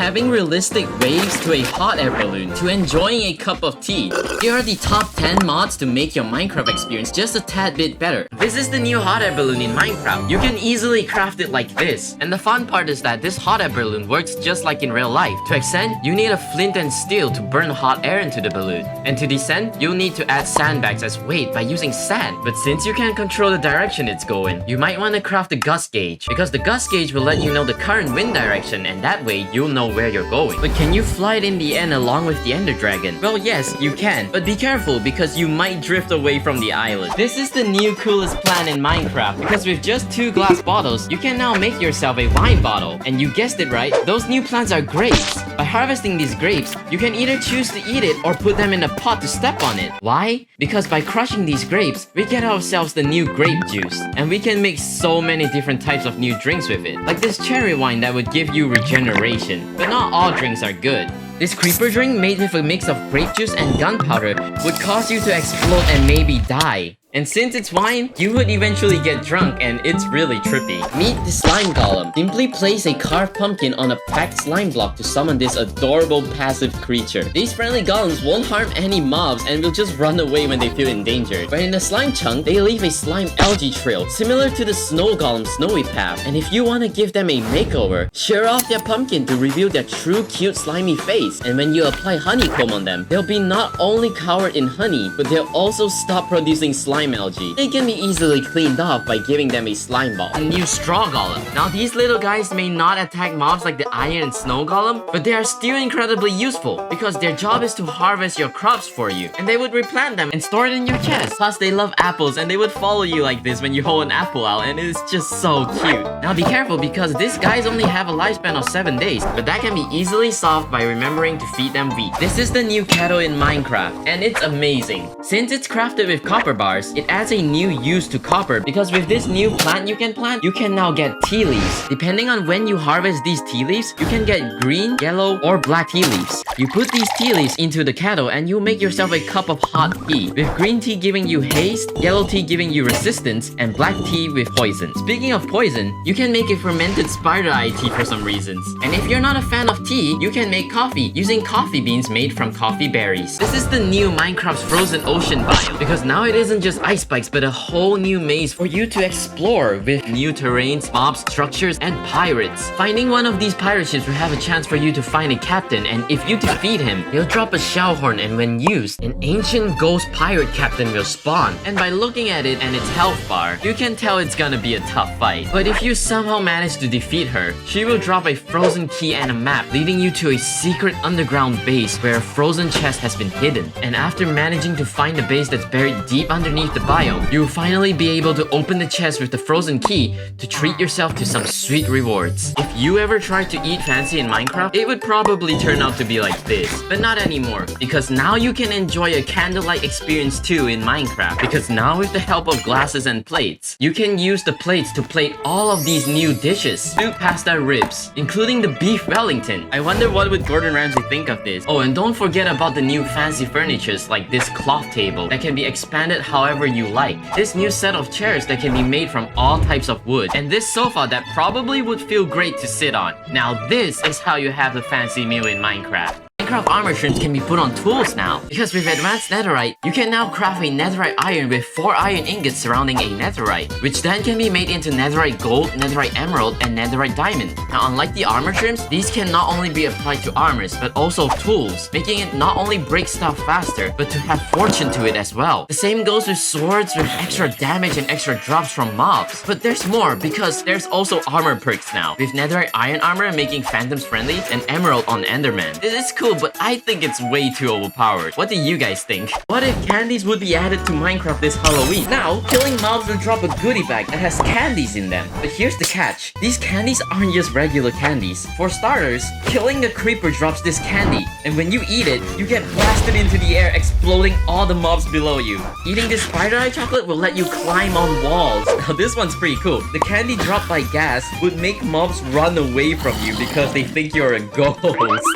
having realistic waves to a hot air balloon to enjoying a cup of tea. Here are the top 10 mods to make your Minecraft experience just a tad bit better. This is the new hot air balloon in Minecraft. You can easily craft it like this. And the fun part is that this hot air balloon works just like in real life. To ascend, you need a flint and steel to burn hot air into the balloon. And to descend, you'll need to add sandbags as weight by using sand. But since you can't control the direction it's going, you might want to craft a gust gauge, because the gust gauge will let you know the current wind direction, and that way you'll know where you're going. But can you fly it in the end along with the Ender Dragon? Well, yes, you can, but be careful because you might drift away from the island. This is the new coolest plan in Minecraft, because with just 2 glass bottles, you can now make yourself a wine bottle. And you guessed it right, those new plants are grapes. By harvesting these grapes, you can either choose to eat it or put them in a pot to step on it. Why? Because by crushing these grapes, we get ourselves the new grape juice, and we can make so many different types of new drinks with it. Like this cherry wine that would give you regeneration. But not all drinks are good. This creeper drink made with a mix of grape juice and gunpowder would cause you to explode and maybe die. And since it's wine, you would eventually get drunk, and it's really trippy. Meet the slime golem. Simply place a carved pumpkin on a packed slime block to summon this adorable passive creature. These friendly golems won't harm any mobs and will just run away when they feel endangered. But in the slime chunk, they leave a slime algae trail, similar to the snow golem's snowy path. And if you want to give them a makeover, shear off their pumpkin to reveal their true cute slimy face. And when you apply honeycomb on them, they'll be not only covered in honey, but they'll also stop producing slime algae. They can be easily cleaned off by giving them a slime ball. A new straw golem. Now these little guys may not attack mobs like the iron and snow golem, but they are still incredibly useful because their job is to harvest your crops for you, and they would replant them and store it in your chest. Plus they love apples, and they would follow you like this when you hold an apple out, and it's just so cute. Now be careful because these guys only have a lifespan of 7 days, but that can be easily solved by remembering to feed them wheat. This is the new kettle in Minecraft, and it's amazing. Since it's crafted with copper bars, it adds a new use to copper, because with this new plant you can plant, you can now get tea leaves. Depending on when you harvest these tea leaves, you can get green, yellow, or black tea leaves. You put these tea leaves into the kettle and you'll make yourself a cup of hot tea, with green tea giving you haste, yellow tea giving you resistance, and black tea with poison. Speaking of poison, you can make a fermented spider eye tea for some reasons. And if you're not a fan of tea, you can make coffee using coffee beans made from coffee berries. This is the new Minecraft's frozen ocean biome, because now it isn't just ice spikes, but a whole new maze for you to explore with new terrains, mobs, structures, and pirates. Finding one of these pirate ships will have a chance for you to find a captain, and if you defeat him, he'll drop a shell horn, and when used, an ancient ghost pirate captain will spawn. And by looking at it and its health bar, you can tell it's gonna be a tough fight. But if you somehow manage to defeat her, she will drop a frozen key and a map, leading you to a secret underground base where a frozen chest has been hidden. And after managing to find the base that's buried deep underneath the biome, you'll finally be able to open the chest with the frozen key to treat yourself to some sweet rewards. If you ever tried to eat fancy in Minecraft, it would probably turn out to be like this. But not anymore, because now you can enjoy a candlelight experience too in Minecraft. Because now with the help of glasses and plates, you can use the plates to plate all of these new dishes. Soup pasta ribs, including the beef Wellington. I wonder what would Gordon Ramsay think of this. Oh, and don't forget about the new fancy furnitures like this cloth table that can be expanded however you like. This new set of chairs that can be made from all types of wood, and this sofa that probably would feel great to sit on. Now this is how you have a fancy meal in Minecraft. Minecraft armor trims can be put on tools now, because with advanced netherite, you can now craft a netherite iron with 4 iron ingots surrounding a netherite, which then can be made into netherite gold, netherite emerald, and netherite diamond. Now unlike the armor trims, these can not only be applied to armors, but also tools, making it not only break stuff faster, but to have fortune to it as well. The same goes with swords with extra damage and extra drops from mobs. But there's more, because there's also armor perks now, with netherite iron armor making phantoms friendly, and emerald on enderman. This is cool, but I think it's way too overpowered. What do you guys think? What if candies would be added to Minecraft this Halloween? Now, killing mobs will drop a goodie bag that has candies in them. But here's the catch. These candies aren't just regular candies. For starters, killing a creeper drops this candy, and when you eat it, you get blasted into the air, exploding all the mobs below you. Eating this spider eye chocolate will let you climb on walls. Now this one's pretty cool. The candy dropped by gas would make mobs run away from you because they think you're a ghost.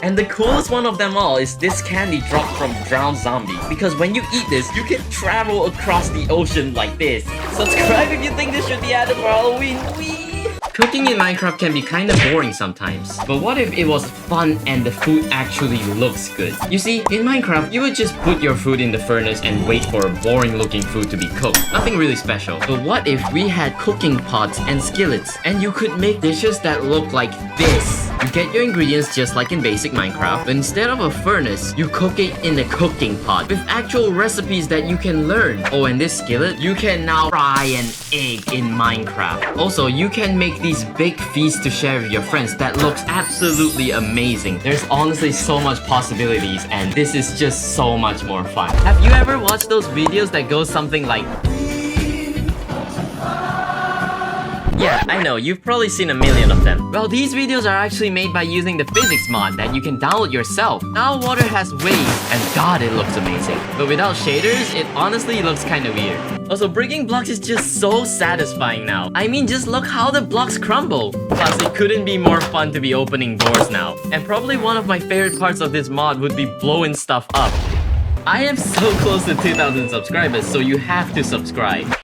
And the coolest one of them all is this candy dropped from drowned zombie, because when you eat this, you can travel across the ocean like this. Subscribe if you think this should be added for Halloween. Whee! Cooking in Minecraft can be kinda boring sometimes, but what if it was fun and the food actually looks good? You see, in Minecraft, you would just put your food in the furnace and wait for a boring looking food to be cooked. Nothing really special. But what if we had cooking pots and skillets, and you could make dishes that look like this? You get your ingredients just like in basic Minecraft, but instead of a furnace, you cook it in a cooking pot with actual recipes that you can learn. Oh, and this skillet, you can now fry an egg in Minecraft. Also, you can make these big feasts to share with your friends that looks absolutely amazing. There's honestly so much possibilities, and this is just so much more fun. Have you ever watched those videos that go something like... Yeah, I know, you've probably seen a million of them. Well, these videos are actually made by using the physics mod that you can download yourself. Now water has waves, and god, it looks amazing. But without shaders, it honestly looks kinda weird. Also, breaking blocks is just so satisfying now. I mean, just look how the blocks crumble. Plus, it couldn't be more fun to be opening doors now. And probably one of my favorite parts of this mod would be blowing stuff up. I am so close to 2,000 subscribers, so you have to subscribe.